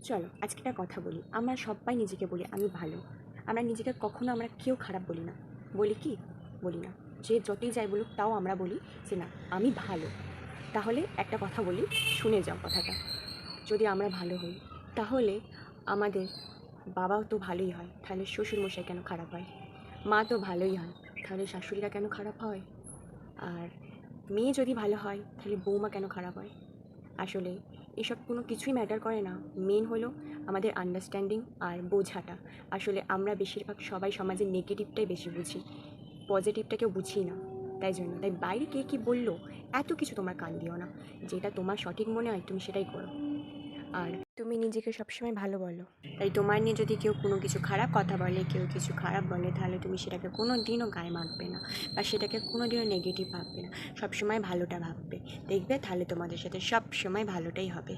চলো আজকে একটা কথা বলি। আমরা সবাই নিজেকে বলি আমি ভালো। আমরা নিজেকে কখনো আমরা কেউ খারাপ বলি না। বলি কি? বলি না। যে যতই যাই বলুক তাও আমরা বলি যে না আমি ভালো। তাহলে একটা কথা বলি, শুনে যাও কথাটা। যদি আমরা ভালো হই তাহলে আমাদের বাবাও তো ভালোই হয়, তাহলে শ্বশুরমশাই কেন খারাপ হয়? মা তো ভালোই হয়, তাহলে শাশুড়িরা কেন খারাপ হয়? আর মেয়ে যদি ভালো হয় তাহলে বৌমা কেন খারাপ হয়? আসলে এসব কোনো কিছুই ম্যাটার করে না। মেন হলো আমাদের আন্ডারস্ট্যান্ডিং আর বোঝাটা। আসলে আমরা বেশিরভাগ সবাই সমাজে নেগেটিভটাই বেশি বুঝি, পজিটিভটা কেউ বুঝি না। তাই বাইরে কে কী বললো এত কিছু তোমার কান দিও না। যেটা তোমার সঠিক মনে হয় তুমি সেটাই করো। আর তুমি নিজেকে সবসময় ভালো বলো। তাই তোমার নিয়ে যদি কেউ কোনো কিছু খারাপ কথা বলে, কেউ কিছু খারাপ বলে, তাহলে তুমি সেটাকে কোনো দিনও গায়ে মাখবে না বা সেটাকে কোনো দিনও নেগেটিভ ভাববে না। সবসময় ভালোটা ভাববে। দেখবে তাহলে তোমাদের সাথে সব সময় ভালোটাই হবে।